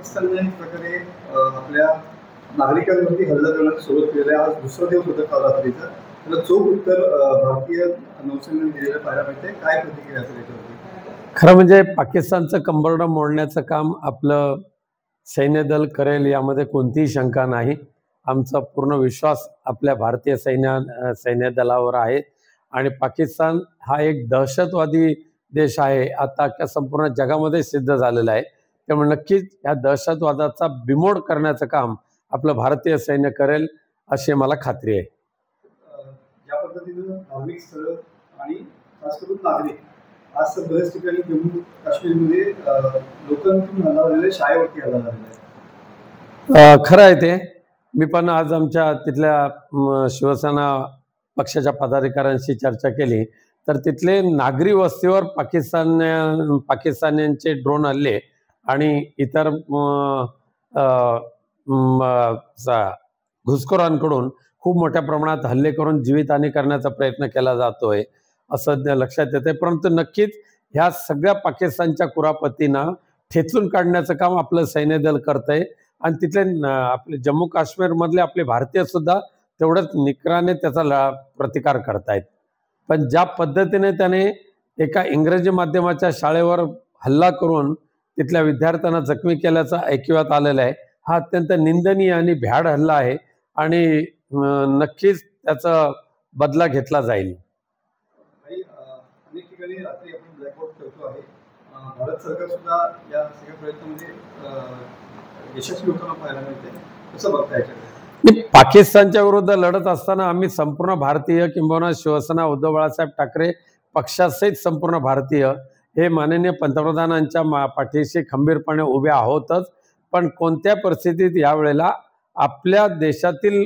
पाकिस्तानने एक प्रकारे आपल्या नागरिकांवरती हल्ला करण्यास सुरुवात केलेला आहे. आज दुसरा दिवस होता काल रात्रीचा. त्याला चोख उत्तर भारतीय नौसेनेने दिलेलं पाहायला मिळते. काय प्रतिक्रिया असेल याच्यावरती? खरं म्हणजे पाकिस्तानचं कंबरडं मोडण्याचं काम आपलं सैन्य दल करेल यामध्ये कोणतीही शंका नाही. आमचा पूर्ण विश्वास आपल्या भारतीय सैन्य दलावर आहे. आणि पाकिस्तान हा एक दहशतवादी देश आहे, आता अख्ख्या संपूर्ण जगामध्ये सिद्ध झालेला आहे. त्यामुळे नक्कीच या दहशतवादाचा बिमोड करण्याचं काम आपलं भारतीय सैन्य करेल अशी मला खात्री आहे. ज्या पद्धतीनं धार्मिक स्थळं आणि खास करून नागरिक आज बऱ्याच ठिकाणी जम्मू काश्मीरमध्ये लोकांतून हल्ला झालेला आहे, शाळेवरती हल्ला झालेला आहे. खरं आहे ते. मी पण आज आमच्या तिथल्या शिवसेना पक्षाच्या पदाधिकाऱ्यांशी चर्चा केली तर तिथले नागरी वस्तीवर पाकिस्तान्यांचे ड्रोन हल्ले आणि इतर घुसखोरांकडून खूप मोठ्या प्रमाणात हल्ले करून जीवितहानी करण्याचा प्रयत्न केला जातोय असं लक्षात येते. परंतु नक्कीच ह्या सगळ्या पाकिस्तानच्या कुरापतींना ठेचून काढण्याचं काम आपलं सैन्य दल करतंय. आणि तिथले आपले जम्मू काश्मीरमधले आपले भारतीय सुद्धा तेवढंच निकराने त्याचा प्रतिकार करतायत. पण ज्या पद्धतीने त्याने एका इंग्रजी माध्यमाच्या शाळेवर हल्ला करून तिथल्या विद्यार्थ्यांना जखमी केल्याचं ऐकिवात आलेलं आहे, हा अत्यंत निंदनीय आणि भ्याड हल्ला आहे आणि नक्कीच त्याचा बदला घेतला जाईल. अनेक ठिकाणी रात्री आपण ब्लॅकआउट करतो आहे. भारत सरकार सुद्धा या सगळ्या प्रयत्नामध्ये यशस्वी होताना पाहायला मिळते. कसं बघता याच्याकडे? पाकिस्तानच्या विरुद्ध लढत असताना आम्ही संपूर्ण भारतीय किंबहुना शिवसेना उद्धव बाळासाहेब ठाकरे पक्षासहित संपूर्ण भारतीय हे माननीय पंतप्रधानांच्या पाठीशी खंबीरपणे उभे आहोतच. पण कोणत्या परिस्थितीत यावेळेला आपल्या देशातील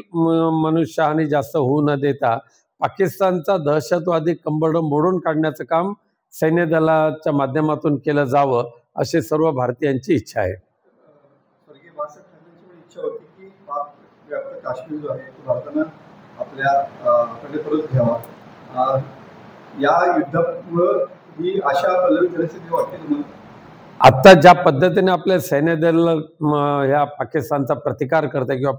मनुष्यहानी जास्त होऊ न देता पाकिस्तानचा दहशतवादी कंबरड मोडून काढण्याचं काम सैन्य दलाच्या माध्यमातून केलं जावं अशी सर्व भारतीयांची इच्छा आहे. स्वर्गीय बाळासाहेब ठाकरेंची इच्छा होती की पाक व्याप्त काश्मीर जो आहे तो भारतानं आपल्याकडे परत घ्यावा. या युद्धामुळं ही आशा पल्लवी परिस्थिती वाटते तुम्हाला? आता ज्या पद्धतीने आपले सैन्य दल ह्या पाकिस्तानचा प्रतिकार करते किंवा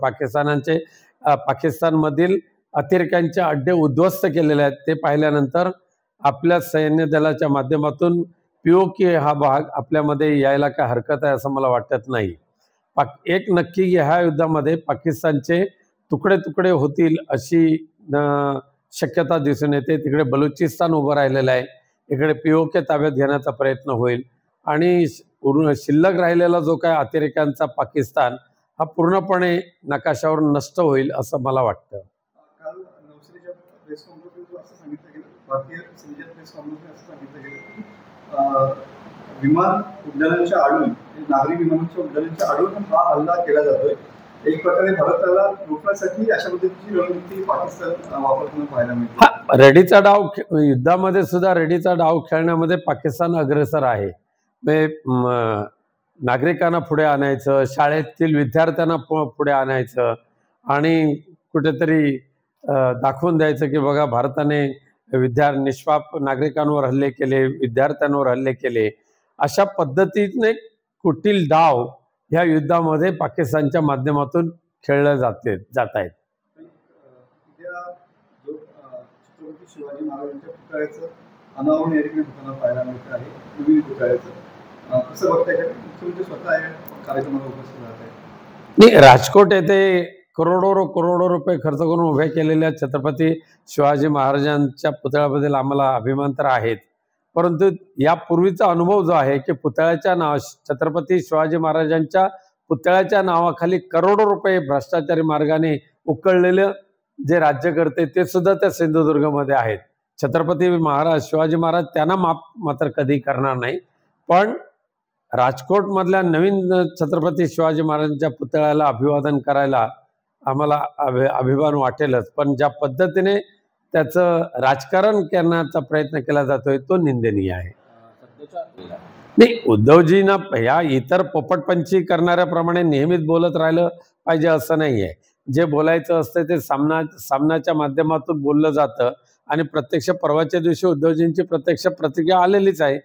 पाकिस्तानमधील अतिरेक्यांचे अड्डे उद्ध्वस्त केलेले आहेत ते पाहिल्यानंतर आपल्या सैन्य दलाच्या माध्यमातून POK हा भाग आपल्यामध्ये यायला काय हरकत आहे असं मला वाटत नाही. एक नक्की ह्या युद्धामध्ये पाकिस्तानचे तुकडे तुकडे होतील अशी शक्यता दिसून येते. तिकडे बलुचिस्तान उभं राहिलेलं आहे, इकडे POK ताब्यात घेण्याचा प्रयत्न होईल आणि शिल्लक राहिलेला जो काय अतिरेक्यांचा पाकिस्तान हा पूर्णपणे नकाशावर नष्ट होईल असं मला वाटतं. काल नौसेनेच्या प्रेस कॉन्फरन्समध्ये असं सांगितलं गेलं, भारतीय सेनेच्या प्रेस कॉन्फरन्समध्ये असं सांगितलं गेलं की विमान उड्डाणांच्या आडून नागरी विमानांच्या उड्डाणांच्या आडून हा हल्ला केला जातोय. एक प्रकारे भारताला रोखण्यासाठी अशा पद्धतीची रणनीती पाकिस्तान वापरताना पाहायला मिळते. रेडीचा डाव युद्धामध्ये सुद्धा रेडीचा डाव खेळण्यामध्ये पाकिस्तान अग्रेसर आहे. नागरिकांना पुढे आणायचं, शाळेतील विद्यार्थ्यांना पुढे आणायचं आणि कुठेतरी दाखवून द्यायचं की बघा भारताने निष्पाप नागरिकांवर हल्ले केले, विद्यार्थ्यांवर हल्ले केले. अशा पद्धतीने कुटील डाव ह्या युद्धामध्ये पाकिस्तानच्या माध्यमातून खेळले जात आहेत. छत्रपती शिवाजी महाराजांच्या पुतळ्याचं अनावरण या ठिकाणी होताना पाहायला मिळत आहे. नवीन पुतळ्याचं कसं बघताय? मुख्यमंत्री स्वतः या कार्यक्रमाला उपस्थित राहत आहे. नाही, राजकोट येथे करोडो रुपये खर्च करून उभ्या केलेल्या छत्रपती शिवाजी महाराजांच्या पुतळ्याबद्दल आम्हाला अभिमान तर आहेच. परंतु यापूर्वीचा अनुभव जो आहे की छत्रपती शिवाजी महाराजांच्या पुतळ्याच्या नावाखाली करोडो रुपये भ्रष्टाचारी मार्गाने उकळलेलं जे राज्य करते ते सुद्धा त्या सिंधुदुर्गमध्ये आहेत. छत्रपती शिवाजी महाराज त्यांना माफ मात्र कधी करणार नाही. पण राजकोटमधल्या नवीन छत्रपती शिवाजी महाराजांच्या पुतळ्याला अभिवादन करायला आम्हाला अभिमान वाटेलच. पण ज्या पद्धतीने त्याचं राजकारण करण्याचा प्रयत्न केला जातोय तो निंदनीय आहे. नाही, उद्धवजींना या इतर पोपटपंची करणाऱ्याप्रमाणे नेहमीच बोलत राहिलं पाहिजे असं नाही आहे. जे बोलायचं असतं ते सामनाच्या माध्यमातून बोललं जातं आणि प्रत्यक्ष परवाच्या दिवशी उद्धवजींची प्रत्यक्ष प्रतिक्रिया आलेलीच आहे.